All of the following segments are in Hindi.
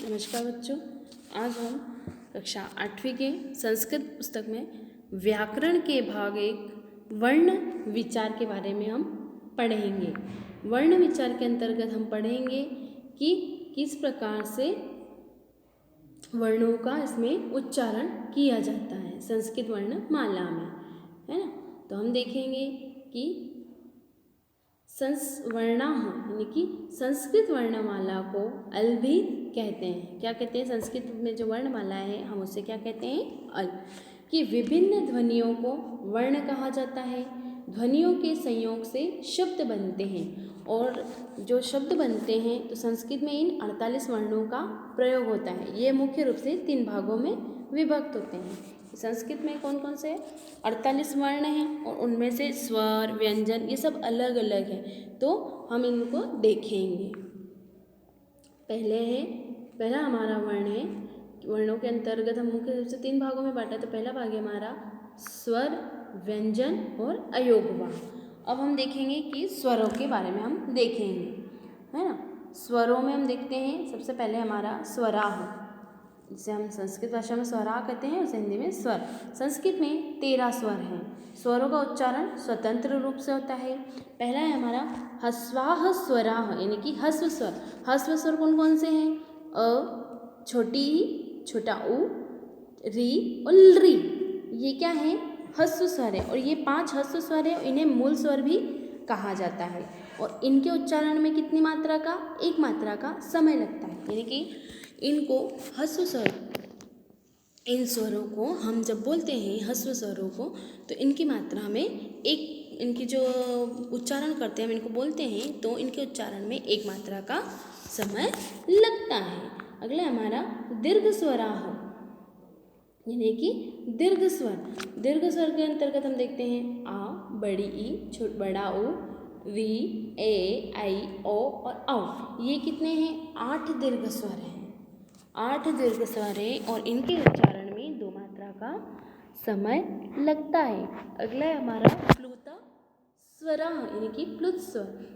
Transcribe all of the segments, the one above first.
नमस्कार बच्चों, आज हम कक्षा 8वीं के संस्कृत पुस्तक में व्याकरण के भाग 1 वर्ण विचार के बारे में हम पढ़ेंगे। वर्ण विचार के अंतर्गत हम पढ़ेंगे कि किस प्रकार से वर्णों का इसमें उच्चारण किया जाता है संस्कृत वर्णमाला में, है ना। तो हम देखेंगे कि यानी कि संस्कृत वर्णमाला को अलभी कहते हैं। क्या कहते हैं? संस्कृत में जो वर्णमाला है हम उसे क्या कहते हैं? अल। कि विभिन्न ध्वनियों को वर्ण कहा जाता है। ध्वनियों के संयोग से शब्द बनते हैं और जो शब्द बनते हैं तो संस्कृत में इन 48 वर्णों का प्रयोग होता है। ये मुख्य रूप से 3 भागों में विभक्त होते हैं। संस्कृत में कौन कौन से 48 वर्ण हैं और उनमें से स्वर, व्यंजन ये सब अलग अलग हैं, तो हम इनको देखेंगे। पहला हमारा वर्ण है। वर्णों के अंतर्गत हम मुख्य रूप से 3 भागों में बांटा। तो पहला भाग है हमारा स्वर, व्यंजन और अयोगवा। अब हम देखेंगे कि स्वरों के बारे में हम देखेंगे, है ना। स्वरों में हम देखते हैं सबसे पहले हमारा स्वराह, जिसे हम संस्कृत भाषा में स्वराह कहते हैं, उसे हिंदी में स्वर। संस्कृत में 13 स्वर हैं। स्वरों का उच्चारण स्वतंत्र रूप से होता है। पहला है हमारा ह्स्वाह स्वराह, यानी कि ह्स्व स्वर। ह्स्व स्वर कौन कौन से हैं? अ, छोटी ई, छोटा ऊ, री और री। ये क्या है? ह्स्व स्वर है और ये 5 ह्स्व स्वर है। इन्हें मूल स्वर भी कहा जाता है और इनके उच्चारण में कितनी मात्रा का? 1 मात्रा का समय लगता है। यानी कि इनको ह्स्व स्वर, इन स्वरों को हम जब बोलते हैं ह्स्व स्वरों को, तो इनकी मात्रा में इनकी जो उच्चारण करते हैं हम इनको बोलते हैं, तो इनके उच्चारण में 1 मात्रा का समय लगता है। अगला हमारा दीर्घ स्वराह, यानी कि दीर्घ स्वर। दीर्घ स्वर के अंतर्गत हम देखते हैं आ, बड़ी ई, बड़ा ऊ, री, ए, आई, ओ और औ। ये कितने हैं? 8 दीर्घ स्वर हैं। 8 दीर्घ स्वर हैं और इनके उच्चारण में 2 मात्रा का समय लगता है। अगला है हमारा प्लुता स्वराह, यानी कि प्लुत स्वर।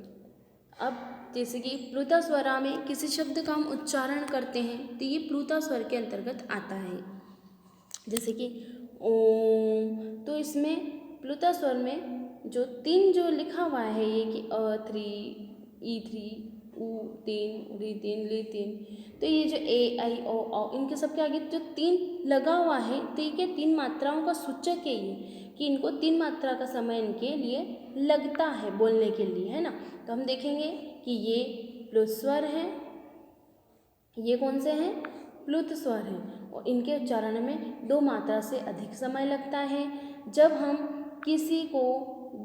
अब जैसे कि प्लुता स्वरा में किसी शब्द का हम उच्चारण करते हैं तो ये प्लुता स्वर के अंतर्गत आता है। जैसे कि ओम, तो इसमें प्लुता स्वर में जो 3 जो लिखा हुआ है, ये कि अ3, ई3, ऊ3, री3, ली3, तो ये जो ए, आई, ओ, औ, इनके सबके आगे जो 3 लगा हुआ है, तो ये 3 मात्राओं का सूचक है ये, कि इनको 3 मात्रा का समय इनके लिए लगता है बोलने के लिए, है ना। तो हम देखेंगे कि ये प्लुत स्वर हैं। ये कौन से हैं? प्लुत स्वर हैं और इनके उच्चारण में 2 मात्रा से अधिक समय लगता है। जब हम किसी को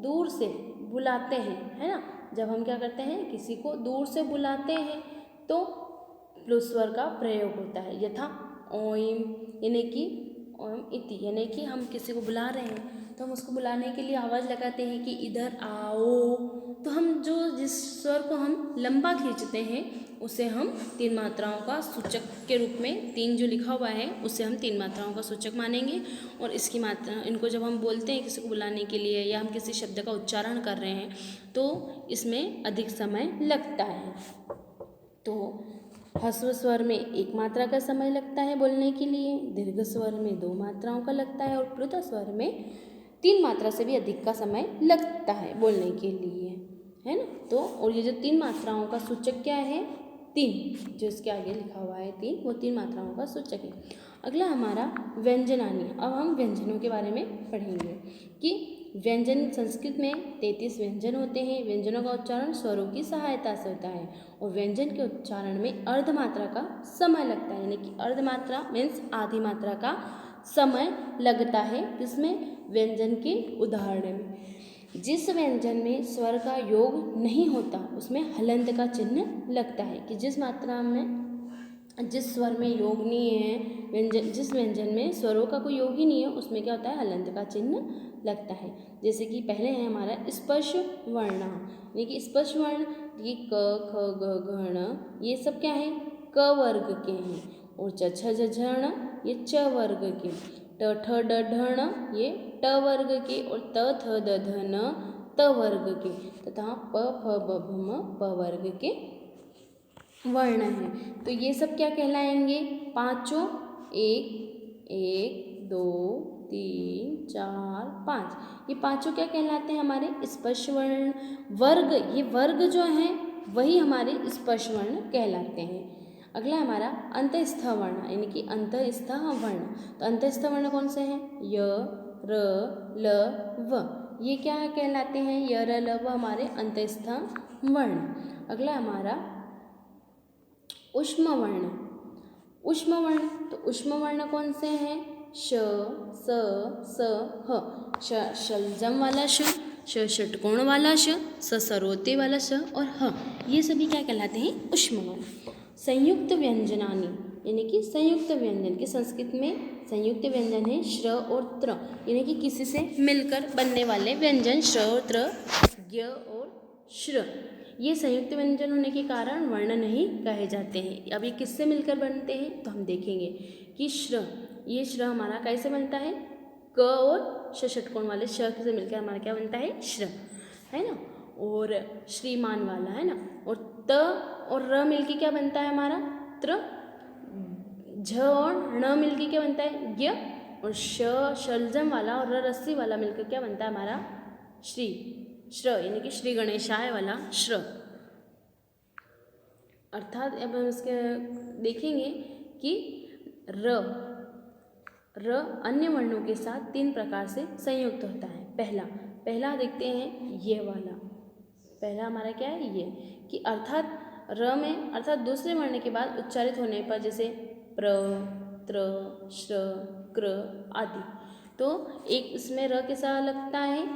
दूर से बुलाते हैं, है ना, जब हम क्या करते हैं किसी को दूर से बुलाते हैं तो प्लुत स्वर का प्रयोग होता है। यथा ओम, यानी कि ओम इति, यानी कि हम किसी को बुला रहे हैं तो हम उसको बुलाने के लिए आवाज़ लगाते हैं कि इधर आओ। तो हम जिस स्वर को हम लंबा खींचते हैं उसे हम 3 मात्राओं का सूचक के रूप में, 3 जो लिखा हुआ है उसे हम 3 मात्राओं का सूचक मानेंगे। और इसकी मात्रा, इनको जब हम बोलते हैं किसी को बुलाने के लिए या हम किसी शब्द का उच्चारण कर रहे हैं तो इसमें अधिक समय लगता है। तो ह्स्व स्वर में 1 मात्रा का समय लगता है बोलने के लिए, दीर्घ स्वर में 2 मात्राओं का लगता है और प्लुत स्वर में 3 मात्रा से भी अधिक का समय लगता है बोलने के लिए, है ना। तो और ये जो 3 मात्राओं का सूचक क्या है? 3, जो इसके आगे लिखा हुआ है 3, वो 3 मात्राओं का सूचक है। अगला हमारा व्यंजनानी। अब हम व्यंजनों के बारे में पढ़ेंगे कि व्यंजन संस्कृत में 33 व्यंजन होते हैं। व्यंजनों का उच्चारण स्वरों की सहायता से होता है और व्यंजन के उच्चारण में अर्धमात्रा का समय लगता है, यानी कि अर्धमात्रा मीन्स आधी मात्रा का समय लगता है। जिसमें व्यंजन के उदाहरण में जिस व्यंजन में स्वर का योग नहीं होता उसमें हलंत का चिन्ह लगता है, कि जिस मात्रा में, जिस स्वर में योग नहीं है, व्यंजन जिस व्यंजन में स्वरों का कोई योग ही नहीं है उसमें क्या होता है? हलंत का चिन्ह लगता है। जैसे कि पहले है हमारा स्पर्श वर्ण, यानी कि स्पर्श वर्ण ये क, ख, ग, घ, ण, ये सब क्या है? क वर्ग के हैं। और च, छ, ज, झ, ण ये च वर्ग के, ट, ठ, ड, ढ, ण ये ट वर्ग के और त, थ, द, ध, न त वर्ग के, तथा प, फ, ब, भ, म प वर्ग के वर्ण हैं। तो ये सब क्या कहलाएंगे? पांचों, एक, एक, दो, तीन, चार, पाँच, ये पांचों क्या कहलाते हैं? हमारे स्पर्श वर्ण। वर्ग, ये वर्ग जो हैं वही हमारे स्पर्श वर्ण कहलाते हैं। अगला हमारा अंतःस्थ वर्ण, यानी कि अंतःस्थ वर्ण। तो अंतःस्थ वर्ण कौन से हैं? य, र, ल, व, ये क्या कहलाते हैं? य, र, ल, व हमारे अंतःस्थ वर्ण। अगला हमारा उष्म वर्ण। उष्म वर्ण, तो उष्म वर्ण कौन से हैं? श, स, ह। शलजम वाला श, षटकोण वाला श, सरोते वाला श और ह, ये सभी क्या कहलाते हैं? उष्म वर्ण। संयुक्त व्यंजनानि, यानी कि संयुक्त व्यंजन के संस्कृत में संयुक्त व्यंजन है श्र और त्र, यानी कि किसी से मिलकर बनने वाले व्यंजन श्र और त्र, ज्ञ और श्र। ये संयुक्त व्यंजन होने के कारण वर्ण नहीं कहे जाते हैं। अब ये किससे मिलकर बनते हैं? तो हम देखेंगे कि श्र, ये श्र हमारा कैसे बनता है? क और षटकोण वाले श से मिलकर हमारा क्या बनता है? श्र, है ना। और श्रीमान वाला, है ना। और त और र मिलके क्या बनता है हमारा? त्र। झ और ण मिलके क्या बनता है? ज्ञ। और शलजम वाला और र रस्सी वाला मिलकर क्या बनता है हमारा? श्री, श्र, यानी कि श्री गणेशाय वाला श्र। अर्थात अब हम इसके देखेंगे कि र अन्य वर्णों के साथ तीन प्रकार से संयुक्त होता है। पहला देखते हैं ये वाला। पहला हमारा क्या है? ये, कि अर्थात र में, अर्थात दूसरे वर्ण के बाद उच्चारित होने पर, जैसे प्र, त्र, श्र, कृ आदि, तो एक इसमें र के साथ लगता है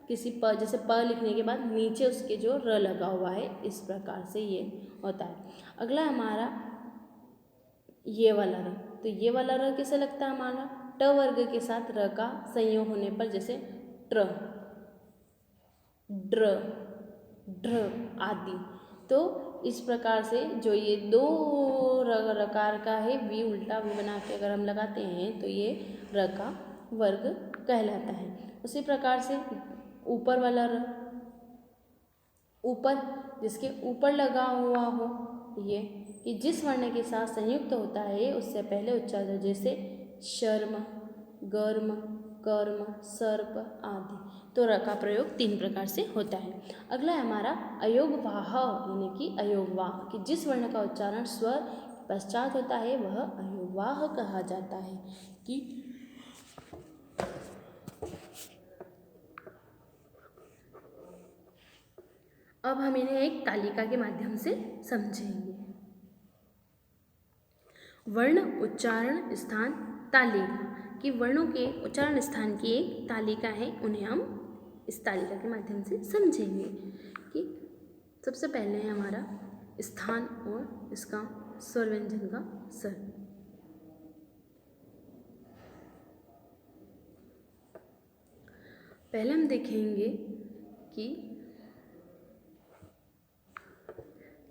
किसी प, जैसे प लिखने के बाद नीचे उसके जो र लगा हुआ है, इस प्रकार से ये होता है। अगला हमारा ये वाला र, तो ये वाला र कैसे लगता है हमारा? ट वर्ग के साथ र का संयोग होने पर, जैसे ट्र, ड्र, ढ्र आदि। तो इस प्रकार से जो ये दो रकार का है, वी उल्टा वी बना के अगर हम लगाते हैं तो ये र का वर्ग कहलाता है। उसी प्रकार से ऊपर वाला र, ऊपर जिसके ऊपर लगा हुआ हो, ये कि जिस वर्ण के साथ संयुक्त होता है उससे पहले उच्चारण, जैसे शर्म, गर्म, कर्म, सर्प आदि। तो र का प्रयोग तीन प्रकार से होता है। अगला है हमारा अयोगवाह, यानी कि अयोगवाह, कि जिस वर्ण का उच्चारण स्वर पश्चात होता है वह अयोगवाह कहा जाता है। कि अब हम इन्हें एक तालिका के माध्यम से समझेंगे। वर्ण उच्चारण स्थान तालिका, कि वर्णों के उच्चारण स्थान की एक तालिका है, उन्हें हम इस तालिका के माध्यम से समझेंगे। कि सबसे पहले है हमारा स्थान और इसका स्वर व्यंजन का स्वर। पहले हम देखेंगे कि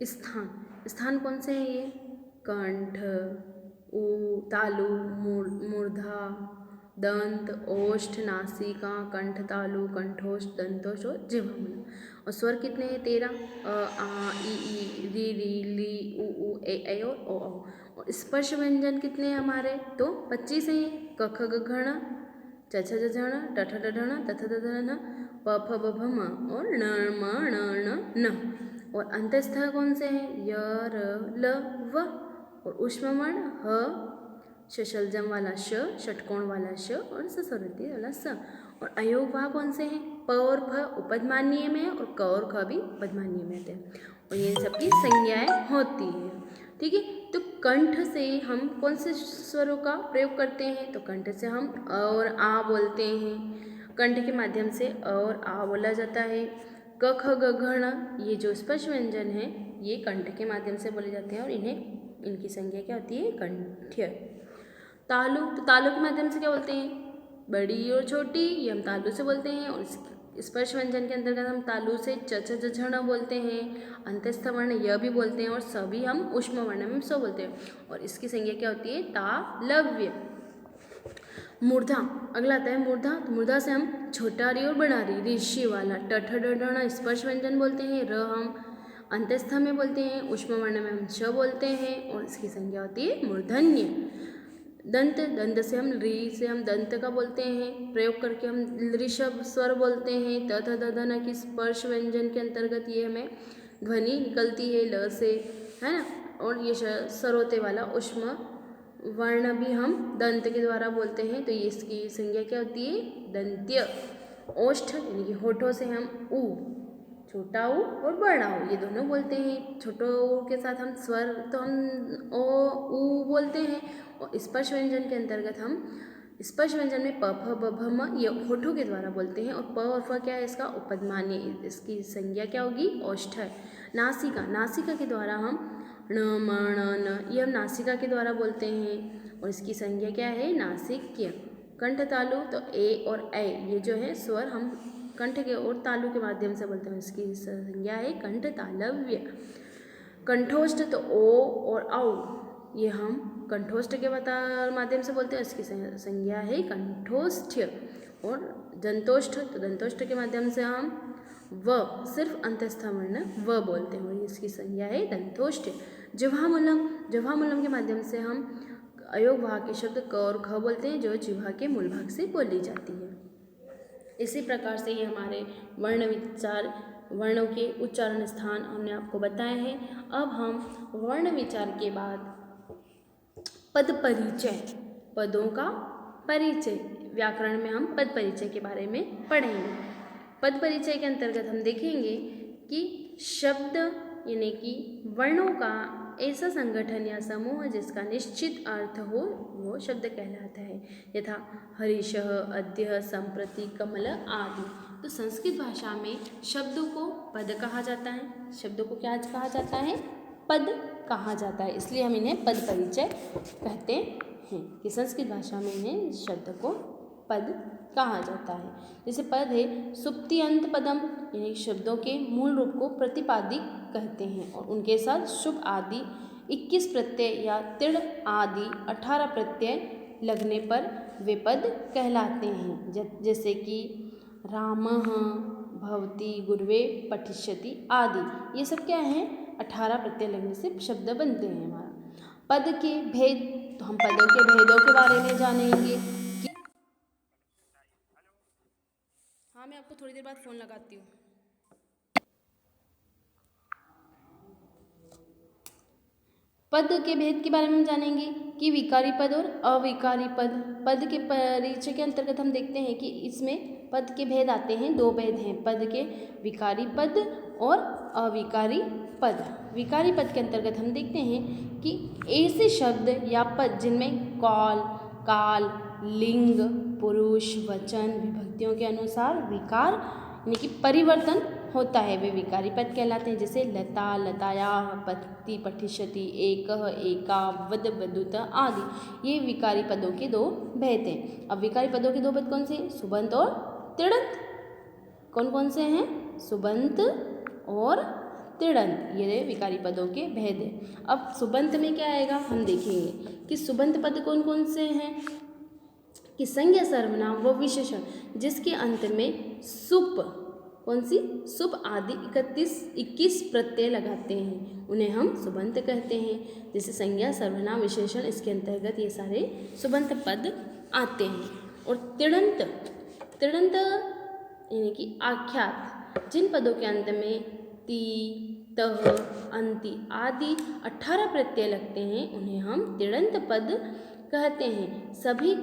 स्थान कौन से हैं? ये कंठ, तालु, मूर्धा, दंत, ओष्ठ, नासिका, कंठ तालु, कंठोष्ठ, दंतोष्ठ और जिह्वा। और स्वर कितने हैं? 13, आ, ई, री, ली, उ, ए, और ओ। और स्पर्श व्यंजन कितने हैं हमारे? तो 25 हैं। क, ख, ग, घ, ण, च, छ, ज, झ, ण, ट, ठ, ड, ढ, ण, त, थ, द, ध, न, प, फ, ब, भ, म और न, म, ण, न। और अंतस्थ कौन से हैं? य, र, ल, व। और उष्म वर्ण ह, शलजम वाला श, षटकोण वाला श और सरोते वाला स। और अयोगवाह कौन से हैं? प और फ उपधमानीय में और क और ख भी उपधमानीय में हैं। और ये सबकी संज्ञाएं होती है। ठीक है। तो कंठ से हम कौन से स्वरों का प्रयोग करते हैं? तो कंठ से हम अ और आ बोलते हैं। कंठ के माध्यम से अ और आ बोला जाता है। क, ख, ग, घ, ण, ये जो स्पर्श व्यंजन है ये कंठ के माध्यम से बोले जाते हैं और इनकी संज्ञा क्या होती है? कंठ्य। तालु, तो तालु के माध्यम से क्या बोलते हैं? बड़ी और छोटी, ये हम तालु से बोलते हैं। और स्पर्श व्यंजन के अंतर्गत हम तालु से च, छ, ज, झ, ण बोलते हैं। अंतस्थ वर्ण य भी बोलते हैं और सभी हम उष्म वर्ण में स बोलते हैं। और इसकी संज्ञा क्या होती है? तालव्य। मूर्धा, अगला आता है मूर्धा। तो मूर्धा से हम छोटा री और बड़ा री, ऋषि वाला, ट, ठ, ड, ढ, ण स्पर्श व्यंजन बोलते हैं। र हम अंतस्थ में बोलते हैं, ऊष्म वर्ण में हम श बोलते हैं और इसकी संज्ञा होती है मूर्धन्य। दंत, दंत से हम री से हम दंत का बोलते हैं, प्रयोग करके हम ऋषभ स्वर बोलते हैं। त थ द ध न की स्पर्श व्यंजन के अंतर्गत ये हमें ध्वनि निकलती है ल से, है ना। और ये सरोते वाला ऊष्म वर्ण भी हम दंत के द्वारा बोलते हैं, तो ये इसकी संज्ञा क्या होती है, दंत्य। ओष्ठ यानी कि होठों से हम ऊ, छोटा ऊ और बड़ा ऊ ये दोनों बोलते हैं। छोटे ऊ के साथ हम स्वर तो हम ओ ऊ बोलते हैं, और स्पर्श व्यंजन के अंतर्गत हम स्पर्श व्यंजन में प फ ब भ म ये होठों के द्वारा बोलते हैं। और प और फ क्या है, इसका उपदमान्य, इसकी संज्ञा क्या होगी, ओष्ठ। नासिका, नासिका के द्वारा हम ण म ण न ये हम नासिका के द्वारा बोलते हैं, और इसकी संज्ञा क्या है, नासिक्य। कंठ तालु, तो ए और ऐ ये जो है स्वर हम कंठ के और तालु के माध्यम से बोलते हैं, इसकी संज्ञा है कंठ तालव्य। कंठोष्ठ, तो ओ और औ ये हम कंठोष्ठ के माध्यम से बोलते हैं, इसकी संज्ञा है कंठोष्ठ्य। और दंतोष्ठ, तो दंतोष्ठ के माध्यम से हम व सिर्फ अंतस्थ वर्ण व बोलते हैं, और इसकी संज्ञा है दंतोष्ठ। जिह्वामूलम, जिह्वामूलम के माध्यम से हम अयोग भाग के शब्द क और ख बोलते हैं, जो जिह्वा के मूल भाग से बोली जाती है। इसी प्रकार से ये हमारे वर्ण विचार, वर्णों के उच्चारण स्थान हमने आपको बताए हैं। अब हम वर्ण विचार के बाद पद परिचय, पदों का परिचय, व्याकरण में हम पद परिचय के बारे में पढ़ेंगे। पद परिचय के अंतर्गत हम देखेंगे कि शब्द यानी कि वर्णों का ऐसा संगठन या समूह जिसका निश्चित अर्थ हो वो शब्द कहलाता है। यथा हरीशः, अद्य, संप्रति, कमल आदि। तो संस्कृत भाषा में शब्दों को पद कहा जाता है। शब्दों को क्या कहा जाता है, पद कहा जाता है। इसलिए हम इन्हें पद परिचय कहते हैं कि संस्कृत भाषा में इन्हें शब्द को पद कहा जाता है। जैसे पद है सुप्ति अंत पदम, यानी शब्दों के मूल रूप को प्रतिपादिक कहते हैं, और उनके साथ शुभ आदि 21 प्रत्यय या तिड़ आदि 18 प्रत्यय लगने पर वे पद कहलाते हैं। जैसे कि रामः, भवति, गुरुवे, पठिष्यति आदि, ये सब क्या है, 18 प्रत्यय लगने से शब्द बनते हैं हमारा। पद के भेद, तो हम पदों के भेदों के बारे में जानेंगे। हाँ, मैं आपको थोड़ी देर बाद फ़ोन लगाती हूँ। पद के भेद के बारे में जानेंगे कि विकारी पद और अविकारी पद। पद के परिचय के अंतर्गत हम देखते हैं कि इसमें पद के भेद आते हैं, 2 भेद हैं, पद के विकारी पद और अविकारी पद। विकारी पद के अंतर्गत हम देखते हैं कि ऐसे शब्द या पद जिनमें कौल, काल, लिंग, पुरुष, वचन, विभक्तियों के अनुसार विकार यानी कि परिवर्तन होता है, वे विकारी पद कहलाते हैं। जैसे लता, लतायाः, पठति, पठिष्यति, एकः, एका, वद, वदुत आदि, ये विकारी पदों के 2 भेद हैं। अब विकारी पदों के 2 पद कौन से हैं, सुबंत और तिङत। कौन कौन से हैं, सुबंत और तिङत, ये विकारी पदों के भेद हैं। अब सुबंत में क्या आएगा हम देखेंगे कि सुबंत पद कौन कौन से हैं, कि संज्ञा, सर्वनाम व विशेषण जिसके अंत में सुप, कौन सी, सुप आदि 21 प्रत्यय लगाते हैं, उन्हें हम सुबंत कहते हैं। जैसे संज्ञा, सर्वनाम, विशेषण, इसके अंतर्गत ये सारे सुबंत पद आते हैं। और तिङत, तिङत यानी कि आख्यात, जिन पदों के अंत में ती, तह, अंति आदि 18 प्रत्यय लगते हैं, उन्हें हम तिङत पद कहते हैं। सभी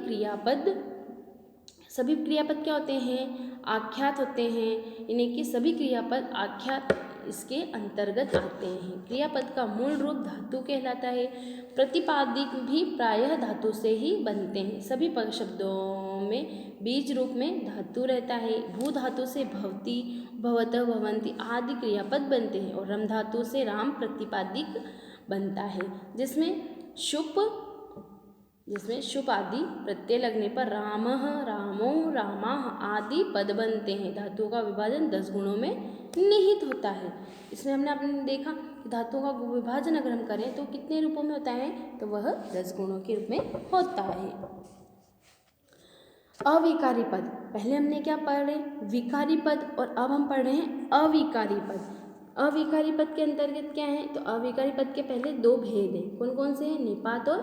क्रियापद क्या होते हैं, आख्यात होते हैं, यानी कि सभी क्रियापद आख्यात इसके अंतर्गत आते हैं। क्रियापद का मूल रूप धातु कहलाता है। प्रतिपादिक भी प्रायः धातु से ही बनते हैं। सभी पद शब्दों में बीज रूप में धातु रहता है। भू धातु से भवति, भवतः, भवन्ति आदि क्रियापद बनते हैं, और रम धातु से राम प्रतिपादिक बनता है, जिसमें शुप आदि प्रत्यय लगने पर रामः, रामो, रामाः आदि पद बनते हैं। धातुओं का विभाजन 10 गुणों में निहित होता है। इसमें आपने देखा कि धातुओं का विभाजन अगर हम करें तो कितने रूपों में होता है, तो वह 10 गुणों के रूप में होता है। अविकारी पद, पहले हमने क्या पढ़े, विकारी पद, और अब हम पढ़ रहे हैं अविकारी पद। अविकारी पद के अंतर्गत क्या है, तो अविकारी पद के पहले दो भेद हैं। कौन कौन से हैं, निपात और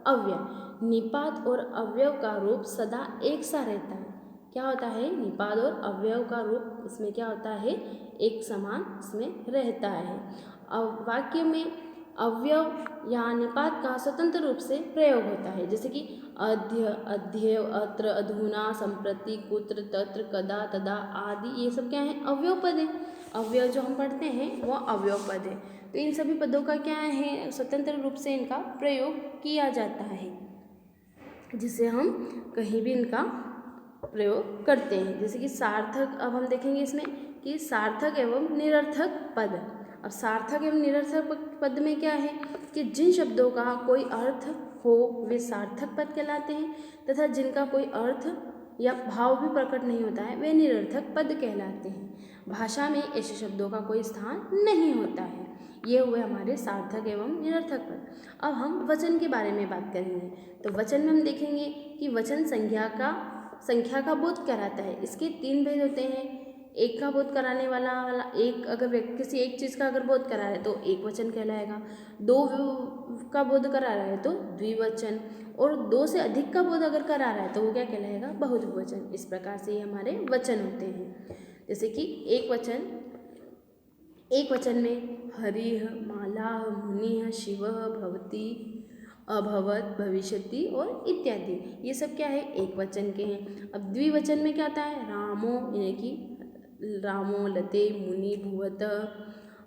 अव्यय। निपात और अव्यय का रूप सदा एक सा रहता है। क्या होता है, निपात और अव्यय का रूप इसमें क्या होता है, एक समान इसमें रहता है। अब वाक्य में अव्यय या निपात का स्वतंत्र रूप से प्रयोग होता है, जैसे कि अध्य, अध्यय, अत्र, अधुना, संप्रति, कुत्र, तत्र, कदा, तदा आदि, ये सब क्या है, अव्यय पद है। अव्यय जो हम पढ़ते हैं वो अव्यय पद है। तो इन सभी पदों का क्या है, स्वतंत्र रूप से इनका प्रयोग किया जाता है, जिसे हम कहीं भी इनका प्रयोग करते हैं। जैसे कि सार्थक, अब हम देखेंगे इसमें कि सार्थक एवं निरर्थक पद। अब सार्थक एवं निरर्थक पद में क्या है कि जिन शब्दों का कोई अर्थ हो वे सार्थक पद कहलाते हैं, तथा जिनका कोई अर्थ या भाव भी प्रकट नहीं होता है वे निरर्थक पद कहलाते हैं। भाषा में ऐसे शब्दों का कोई स्थान नहीं होता है। ये हुए हमारे सार्थक एवं निरर्थक पद। अब हम वचन के बारे में बात करेंगे। तो वचन में हम देखेंगे कि वचन संख्या का बोध कराता है। इसके तीन भेद होते हैं। एक का बोध कराने वाला एक, अगर किसी एक चीज़ का अगर बोध करा रहा है तो एक वचन कहलाएगा। दो का बोध करा रहा है तो द्विवचन, और दो से अधिक का बोध अगर करा रहा है तो वो क्या कहलाएगा, बहुवचन। इस प्रकार से ये हमारे वचन होते हैं। जैसे कि एक वचन में हरिः, मालाः, मुनिः, शिवः, भवति, अभवत, भविष्यति और इत्यादि, ये सब क्या है, एक वचन के हैं। अब द्विवचन में क्या आता है, रामो, यानी कि रामो, लते, मुनि, भुवतः,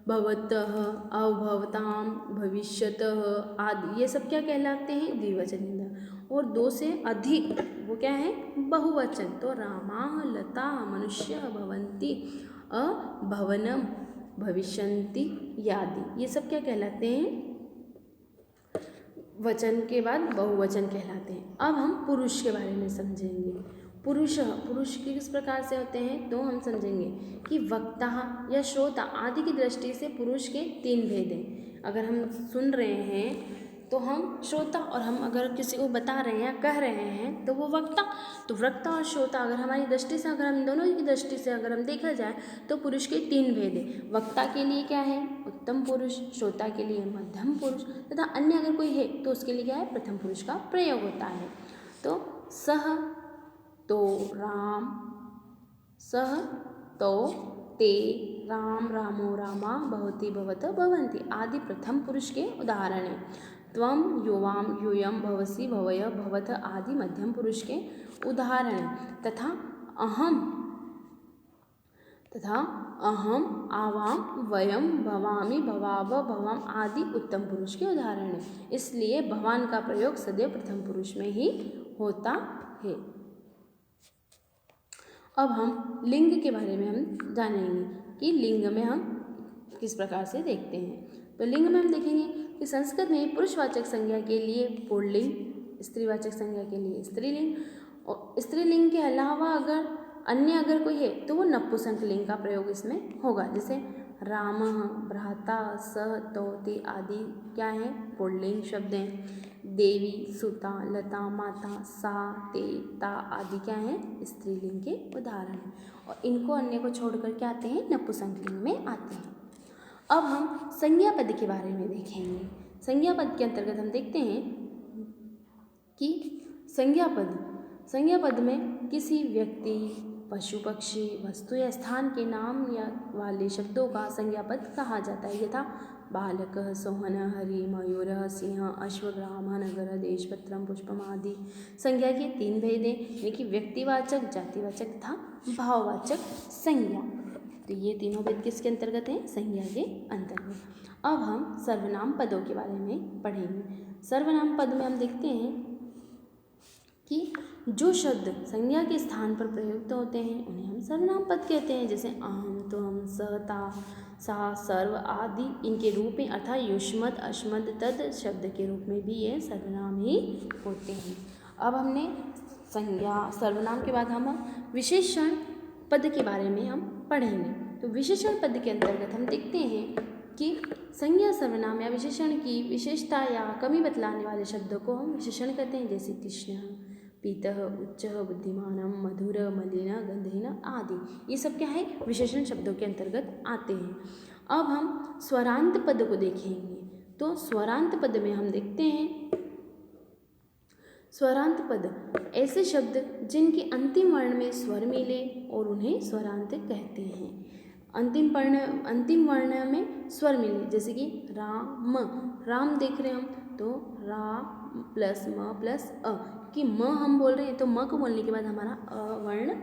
भवतः, अभवताम, भविष्यतः आदि, ये सब क्या कहलाते हैं, द्विवचन। और दो से अधिक वो क्या है, बहुवचन। तो रामाः, लताः, मनुष्यः, भवन्ति, अभवनम, भविष्यन्ति आदि, ये सब क्या कहलाते हैं, वचन के बाद बहुवचन कहलाते हैं। अब हम पुरुष के बारे में समझेंगे। पुरुष किस प्रकार से होते हैं, तो हम समझेंगे कि वक्ता या श्रोता आदि की दृष्टि से पुरुष के तीन भेद हैं। अगर हम सुन रहे हैं तो हम श्रोता, और हम अगर किसी को बता रहे हैं या कह रहे हैं तो वो वक्ता। तो वक्ता और श्रोता अगर हमारी दृष्टि से, अगर हम दोनों की दृष्टि से अगर हम देखा जाए तो पुरुष के तीन भेद हैं। वक्ता के लिए क्या है, उत्तम पुरुष, श्रोता के लिए मध्यम पुरुष, तथा अन्य अगर कोई है तो उसके लिए क्या है, प्रथम पुरुष का प्रयोग होता है। तो सह, तो राम, सह, तो, ते, राम, रामो, रामा, भवति, भवत, भवन्ति आदि प्रथम पुरुष के उदाहरण हैं। त्वम, युवाम, यूयम, भवसि, भवय, भवथ आदि मध्यम पुरुष के उदाहरण हैं। तथा अहम, आवाम, वयम, भवामि, भवाव, भवम आदि उत्तम पुरुष के उदाहरण हैं। इसलिए भवान का प्रयोग सदैव प्रथम पुरुष में ही होता है। अब हम लिंग के बारे में हम जानेंगे कि लिंग में हम किस प्रकार से देखते हैं। तो लिंग में हम देखेंगे कि संस्कृत में पुरुषवाचक संज्ञा के लिए पुल्लिंग, स्त्रीवाचक संज्ञा के लिए स्त्रीलिंग, और स्त्रीलिंग के अलावा अगर कोई है तो वो नपुंसकलिंग का प्रयोग इसमें होगा। जैसे रामः, भ्राता, सह, तोति आदि क्या है, पुल्लिंग शब्द हैं। देवी, सुता, लता, माता, सा, ते, ता आदि क्या है, स्त्रीलिंग के उदाहरण हैं, और इनको अन्य को छोड़कर क्या आते हैं, नपुंसकलिंग में आते हैं। अब हम संज्ञा पद के बारे में देखेंगे। संज्ञा पद के अंतर्गत हम देखते हैं कि संज्ञा पद में किसी व्यक्ति, पशु, पक्षी, वस्तु या स्थान के नाम या वाले शब्दों का संज्ञा पद कहा जाता है। यथा बालकः, सोहनः, हरि, मयूरः, सिंह, अश्वग्रामः, नगरः, देशपत्रं, पुष्पम आदि। संज्ञा के तीन भेद हैं, यानी कि व्यक्तिवाचक, जातिवाचक तथा भाववाचक संज्ञा। तो ये तीनों भेद किसके अंतर्गत हैं, संज्ञा के अंतर्गत। अब हम सर्वनाम पदों के बारे में पढ़ेंगे। सर्वनाम पद में हम देखते हैं कि जो शब्द संज्ञा के स्थान पर प्रयुक्त होते हैं उन्हें हम सर्वनाम पद कहते हैं। जैसे अहम, त्वम, सः, ता, सा, सर्व आदि इनके रूप में, अर्थात युष्मद्, अश्मद्, तद् शब्द के रूप में भी ये सर्वनाम ही होते हैं। अब हमने संज्ञा, सर्वनाम के बाद हम विशेषण पद के बारे में हम पढ़ेंगे। तो विशेषण पद के अंतर्गत हम देखते हैं कि संज्ञा, सर्वनाम या विशेषण की विशेषता या कमी बतलाने वाले शब्दों को हम विशेषण कहते हैं। जैसे कृष्ण, पीतः, उच्चः, बुद्धिमानम, मधुर, मलिन, गंधहीन आदि, ये सब क्या है, विशेषण शब्दों के अंतर्गत आते हैं। अब हम स्वरांत पद को देखेंगे। तो स्वरांत पद में हम देखते हैं, स्वरांत पद ऐसे शब्द जिनके अंतिम वर्ण में स्वर मिले और उन्हें स्वरांत कहते हैं। अंतिम वर्ण में स्वर मिले, जैसे कि राम, राम देख रहे हैं हम, तो रा प्लस म प्लस अ, कि म हम बोल रहे हैं तो म को बोलने के बाद हमारा अ वर्ण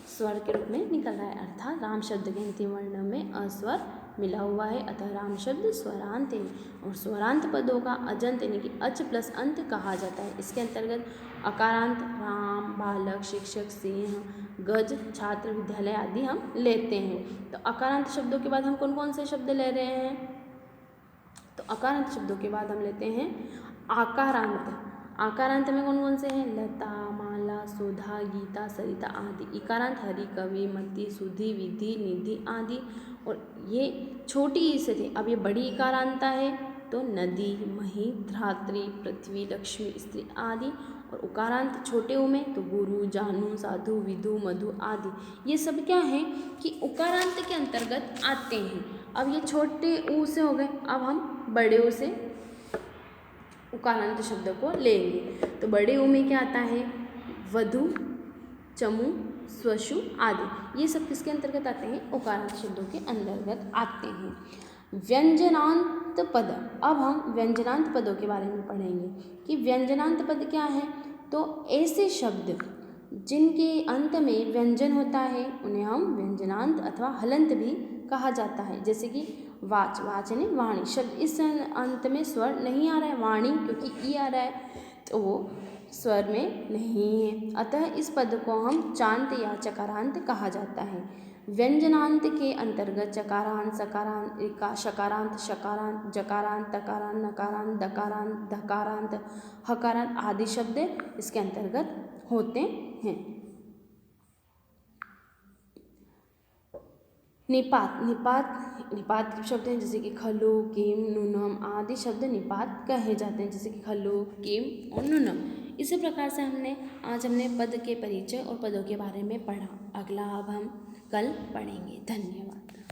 स्वर के रूप में निकल रहा है, अर्थात राम शब्द के अंतिम वर्ण में अस्वर मिला हुआ है, अतः राम शब्द स्वरांत है। और स्वरांत पदों का अजंत यानी कि अच प्लस अंत कहा जाता है। इसके अंतर्गत अकारांत राम, बालक, शिक्षक, सिंह, गज, छात्र, विद्यालय आदि हम लेते हैं। तो अकारांत शब्दों के बाद हम कौन कौन से शब्द ले रहे हैं? तो अकारांत शब्दों के बाद हम लेते हैं आकारांत। आकारांत में कौन कौन से हैं? लता, माला, सुधा, गीता, सरिता आदि। इकारांत हरि, कवि, मति, सुधि, विधि, निधि आदि। और ये छोटी ई से थे, अब ये बड़ी इकारांता है तो नदी, मही, धात्री, पृथ्वी, लक्ष्मी, स्त्री आदि। और उकारांत छोटे ऊ में तो गुरु, जानू, साधु, विधु, मधु आदि। ये सब क्या है कि उकारांत के अंतर्गत आते हैं। अब ये छोटे ऊ से हो गए, अब हम बड़े ऊ से उकारांत शब्द को लेंगे। तो बड़े ऊ में क्या आता है? वधु, चमू, स्वशु आदि। ये सब किसके अंतर्गत आते हैं? उकारांत शब्दों के अंतर्गत आते हैं। व्यंजनांत पद, अब हम व्यंजनांत पदों के बारे में पढ़ेंगे कि व्यंजनांत पद क्या है। तो ऐसे शब्द जिनके अंत में व्यंजन होता है उन्हें हम व्यंजनांत अथवा हलंत भी कहा जाता है। जैसे कि वाच, वाच यानी वाणी शब्द, इस अंत में स्वर नहीं आ रहा है, वाणी क्योंकि ई आ रहा है तो वो स्वर में नहीं है, अतः इस पद को हम चांत या चकारांत कहा जाता है। व्यंजनांत के अंतर्गत चकारांत, सकारांत, शकारांत, शकारांत, जकारांत, तकारांत, नकारांत, दकारांत, धकारांत, हकारांत आदि शब्द इसके अंतर्गत होते हैं। निपात, निपात शब्द हैं जैसे कि खलु, किम, नुनम आदि शब्द निपात कहे जाते हैं, जैसे कि खलु, किम और नुनम। इसी प्रकार से आज हमने पद के परिचय और पदों के बारे में पढ़ा। अगला अब हम कल पढ़ेंगे। धन्यवाद।